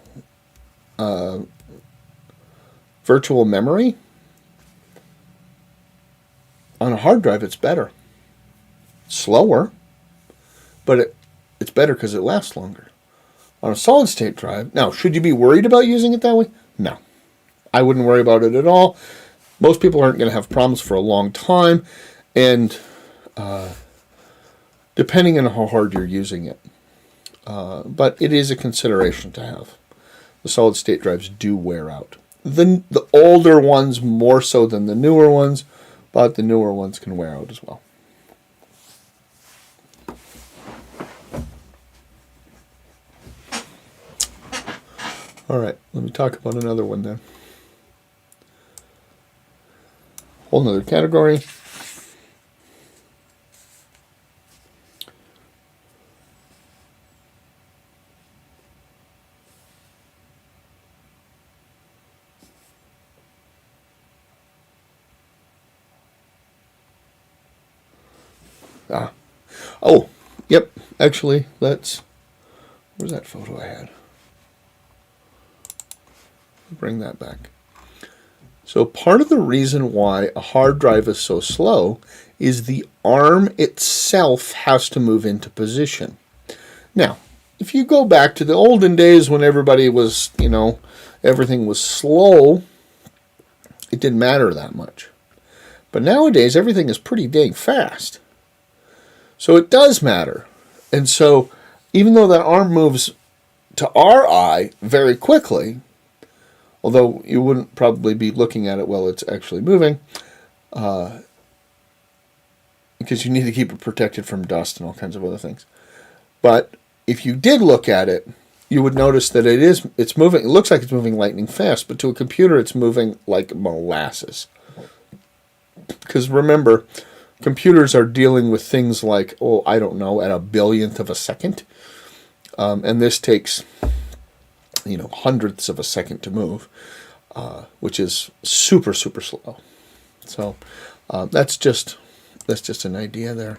memory, on a hard drive it's better. Slower, but it's better because it lasts longer. On a solid state drive, now, should you be worried about using it that way? No. I wouldn't worry about it at all. Most people aren't going to have problems for a long time, and depending on how hard you're using it. But it is a consideration to have. The solid state drives do wear out. The older ones more so than the newer ones, but the newer ones can wear out as well. All right, let me talk about another one then. Whole nother category. Oh, yep, actually, where's that photo I had? Bring that back. So part of the reason why a hard drive is so slow is the ARM itself has to move into position. Now, if you go back to the olden days when everybody was, everything was slow, it didn't matter that much. But nowadays, everything is pretty dang fast. So it does matter. And so even though that ARM moves to our eye very quickly, although you wouldn't probably be looking at it while it's actually moving, because you need to keep it protected from dust and all kinds of other things. But if you did look at it, you would notice that it's moving. It looks like it's moving lightning fast, but to a computer, it's moving like molasses. Because remember, computers are dealing with things like, at a billionth of a second. And this takes, hundredths of a second to move, which is super, super slow. So that's just an idea there.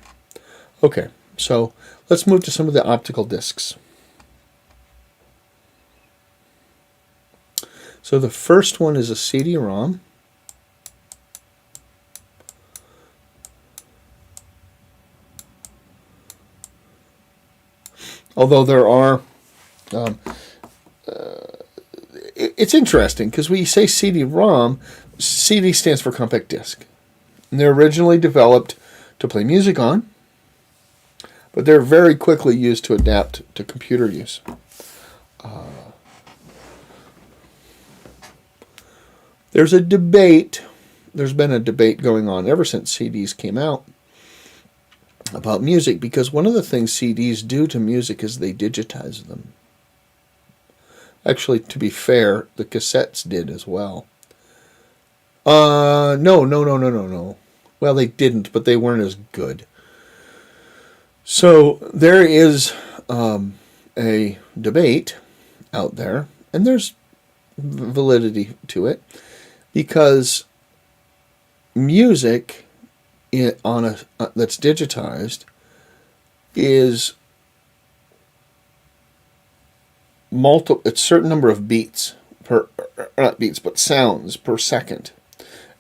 Okay, so let's move to some of the optical discs. So the first one is a CD-ROM. Although there are, it's interesting because when you say CD-ROM, CD stands for compact disc. And they're originally developed to play music on, but they're very quickly used to adapt to computer use. There's been a debate going on ever since CDs came out about music, because one of the things CDs do to music is they digitize them. Actually, to be fair, the cassettes did as well. No. Well, they didn't, but they weren't as good. So there is a debate out there, and there's validity to it, because music that's digitized is it's a certain number of beats per, not beats, but sounds per second.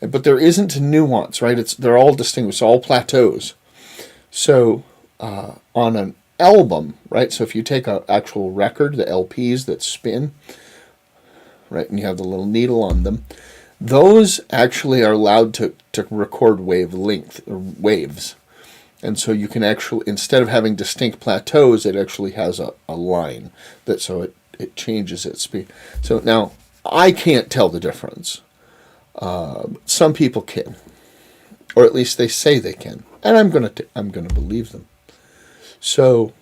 But there isn't nuance, right? They're all distinguished, all plateaus. So on an album, right? So if you take an actual record, the LPs that spin, right, and you have the little needle on them, those actually are allowed to record wavelength or waves. And so you can actually, instead of having distinct plateaus, it actually has a line that so it changes its speed. So now I can't tell the difference. Some people can, or at least they say they can, and I'm gonna believe them. So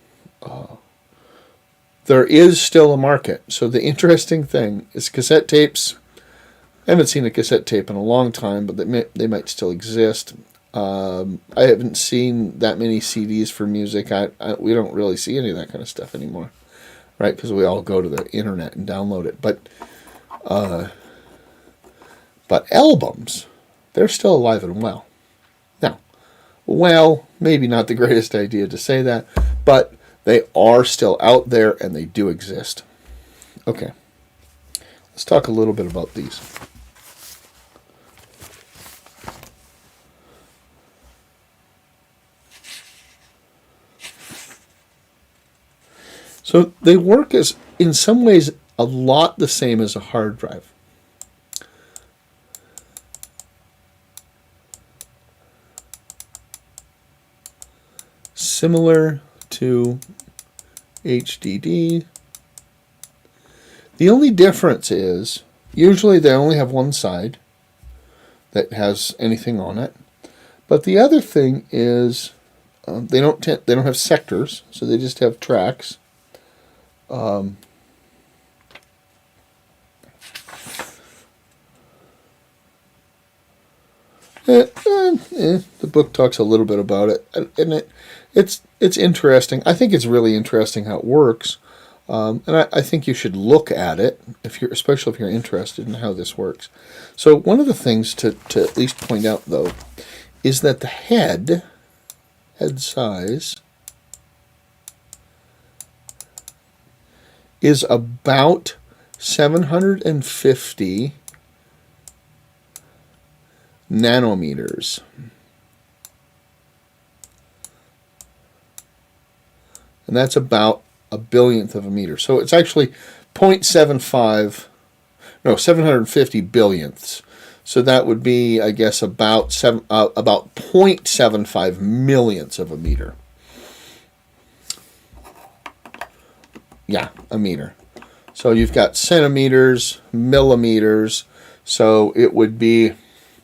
there is still a market. So the interesting thing is cassette tapes. I haven't seen a cassette tape in a long time, but they might still exist. I haven't seen that many CDs for music. We don't really see any of that kind of stuff anymore, right? Because we all go to the internet and download it. But albums, they're still alive and well. Now, well, maybe not the greatest idea to say that, but they are still out there and they do exist. Okay, let's talk a little bit about these. So they work as, in some ways, a lot the same as a hard drive. Similar to HDD. The only difference is, usually they only have one side that has anything on it. But the other thing is, they don't have sectors, so they just have tracks. The book talks a little bit about it, and it's interesting. I think it's really interesting how it works, and I think you should look at it especially if you're interested in how this works. So one of the things to at least point out, though, is that the head size is about 750 nanometers. And that's about a billionth of a meter. So it's actually 750 billionths. So that would be, I guess, about 0.75 millionths of a meter. Yeah, a meter. So you've got centimeters, millimeters. So it would be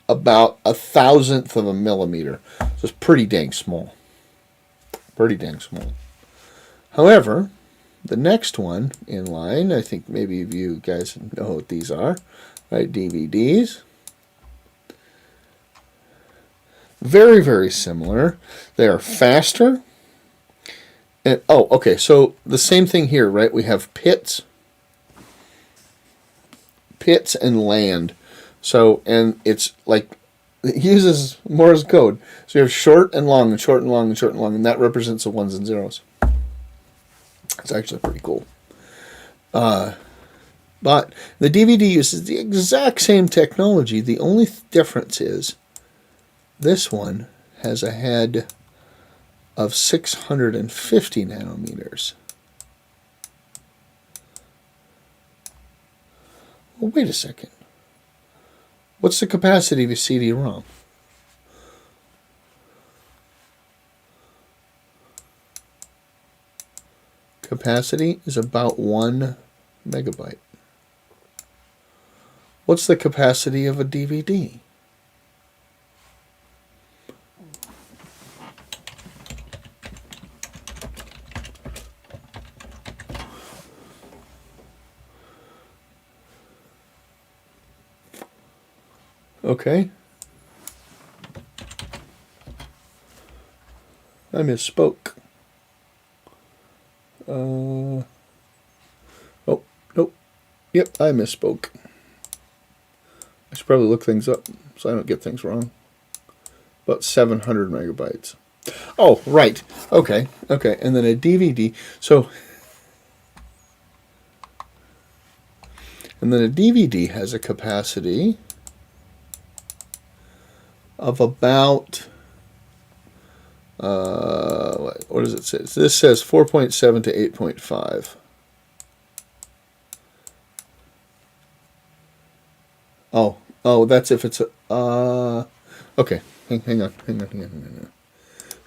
about 1,000th of a millimeter. So it's pretty dang small. Pretty dang small. However, the next one in line, I think maybe you guys know what these are, right? DVDs. Very, very similar. They are faster. And, okay, so the same thing here, right? We have pits and land. So, and it's like, it uses Morse code. So you have short and long and short and long and short and long, and that represents the ones and zeros. It's actually pretty cool. But the DVD uses the exact same technology. The only difference is this one has a head of 650 nanometers. Well, wait a second. What's the capacity of a CD-ROM? Capacity is about 1 megabyte. What's the capacity of a DVD? Okay. I misspoke. Oh, nope. Yep, I misspoke. I should probably look things up so I don't get things wrong. About 700 megabytes. Oh, right. Okay. And then a DVD. So And then a DVD has a capacity of about, what does it say? This says 4.7 to 8.5. Oh, that's if it's a, okay, hang on.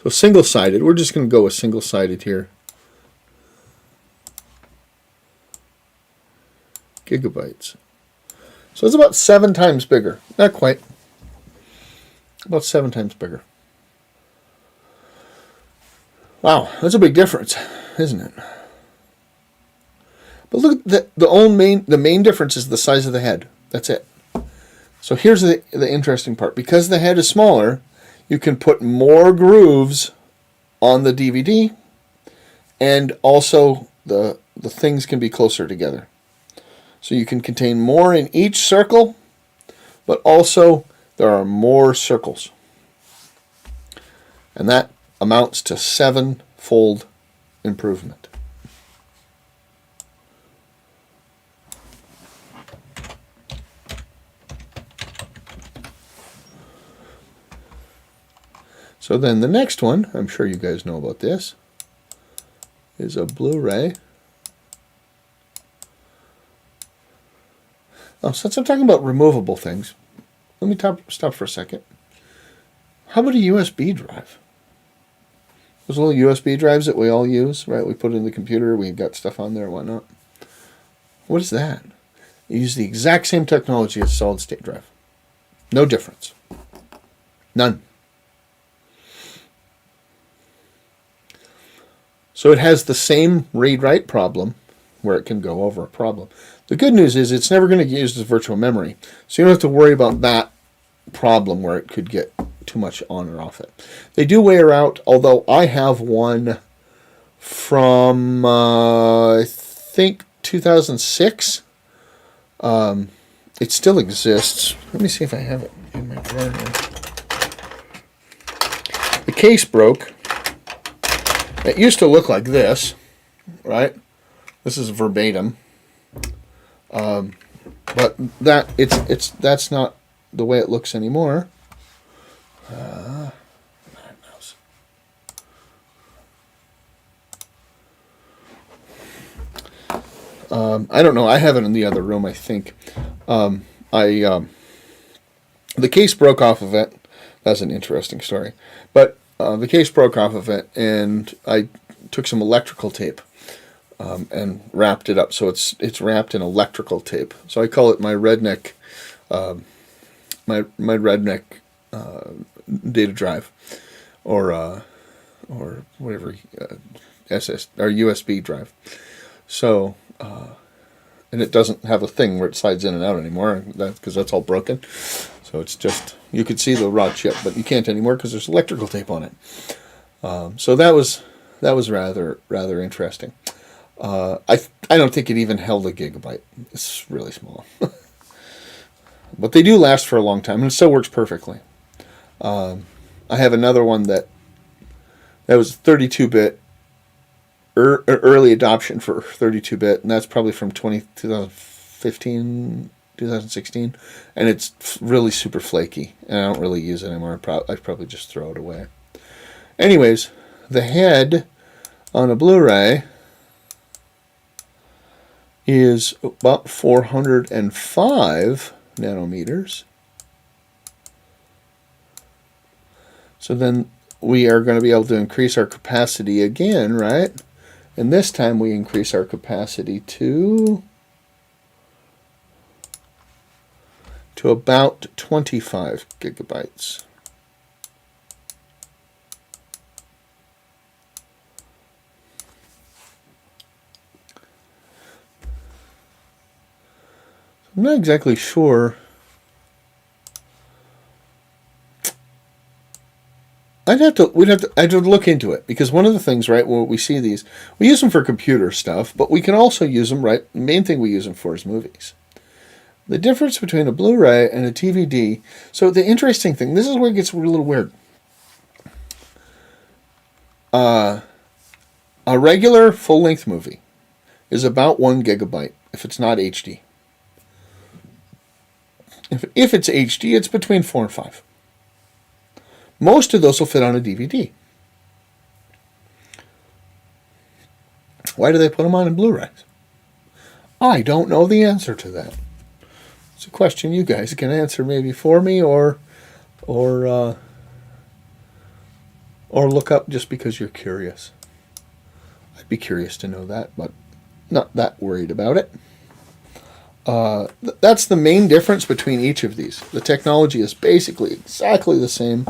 So single-sided, we're just going to go with single-sided here. Gigabytes. So it's about 7 times bigger. Not quite. About 7 times bigger. Wow, that's a big difference, isn't it? But look at the main difference is the size of the head. That's it. So here's the interesting part. Because the head is smaller, you can put more grooves on the DVD, and also the things can be closer together. So you can contain more in each circle, but also there are more circles. And that amounts to 7-fold improvement. So then the next one, I'm sure you guys know about this, is a Blu-ray. Oh, since I'm talking about removable things, let me stop for a second. How about a USB drive? Those little USB drives that we all use, right? We put it in the computer, we've got stuff on there and whatnot. What is that? You use the exact same technology as a solid state drive. No difference. None. So it has the same read-write problem where it can go over a problem. The good news is it's never going to get used as virtual memory. So you don't have to worry about that problem where it could get too much on or off it. They do wear out, although I have one from, I think, 2006. It still exists. Let me see if I have it in my drawer here. The case broke. It used to look like this, right? This is verbatim, but that's not the way it looks anymore. I don't know. I have it in the other room, I think. The case broke off of it. That's an interesting story, but the case broke off of it, and I took some electrical tape and wrapped it up. So it's wrapped in electrical tape. So I call it my redneck, my redneck data drive, or whatever SS or USB drive. So and it doesn't have a thing where it slides in and out anymore, because that's all broken. So it's just, you could see the raw chip, but you can't anymore because there's electrical tape on it. So that was rather interesting. I don't think it even held a gigabyte. It's really small. But they do last for a long time, and it still works perfectly. I have another one that was 32-bit, early adoption for 32-bit, and that's probably from 2015, 2016, and it's really super flaky, and I don't really use it anymore. I'd probably just throw it away. Anyways, the head on a Blu-ray is about 405 nanometers. So then we are going to be able to increase our capacity again, right? And this time we increase our capacity to about 25 gigabytes. I'm not exactly sure. I'd have to look into it, because one of the things, right, when we see these, we use them for computer stuff, but we can also use them, right, the main thing we use them for is movies. The difference between a Blu-ray and a DVD, so the interesting thing, this is where it gets a little weird. A regular full-length movie is about 1 gigabyte if it's not HD. If it's HD, it's between 4 and 5. Most of those will fit on a DVD. Why do they put them on in Blu-rays? I don't know the answer to that. It's a question you guys can answer maybe for me, or look up just because you're curious. I'd be curious to know that, but not that worried about it. That's the main difference between each of these. The technology is basically exactly the same.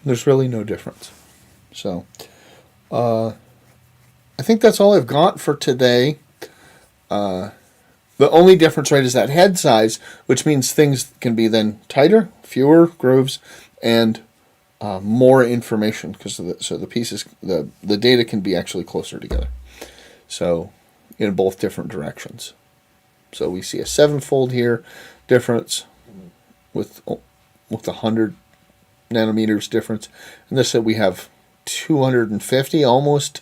There's really no difference. So, I think that's all I've got for today. The only difference, right, is that head size, which means things can be then tighter, fewer grooves, and more information, because the pieces, the data can be actually closer together. So, in both different directions. So we see a 7-fold here difference with 100 nanometers difference, and this we have 250 almost,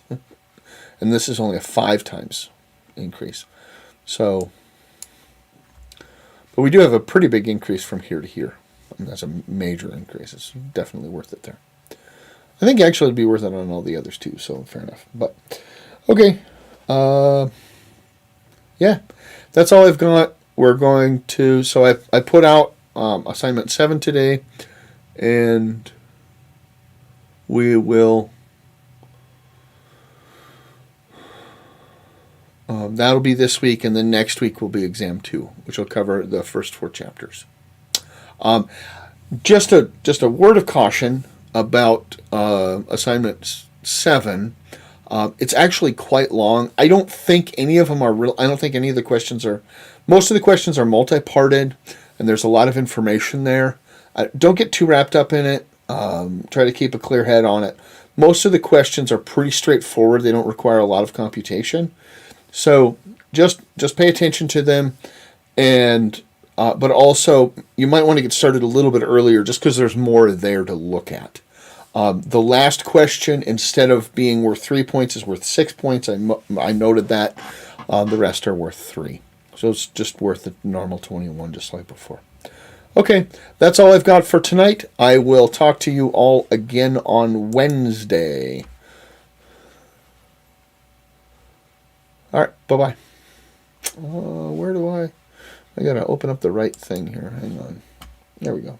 and this is only a 5 times increase. So, but we do have a pretty big increase from here to here. I mean, that's a major increase. It's definitely worth it there. I think actually it'd be worth it on all the others too, so fair enough. But, okay. Yeah, that's all I've got. We're going to, so I put out assignment 7 today, and we will, that'll be this week, and then next week will be exam 2, which will cover the first 4 chapters. Just a word of caution about assignment 7. It's actually quite long. I don't think any of them are real. I don't think any of the questions are. Most of the questions are multi-parted, and there's a lot of information there. Don't get too wrapped up in it. Try to keep a clear head on it. Most of the questions are pretty straightforward. They don't require a lot of computation. So just pay attention to them, and but also you might want to get started a little bit earlier, just because there's more there to look at. The last question, instead of being worth 3 points, is worth 6 points. I noted that. The rest are worth 3. So it's just worth the normal 21, just like before. Okay, that's all I've got for tonight. I will talk to you all again on Wednesday. All right, bye-bye. Where do I got to open up the right thing here. Hang on. There we go.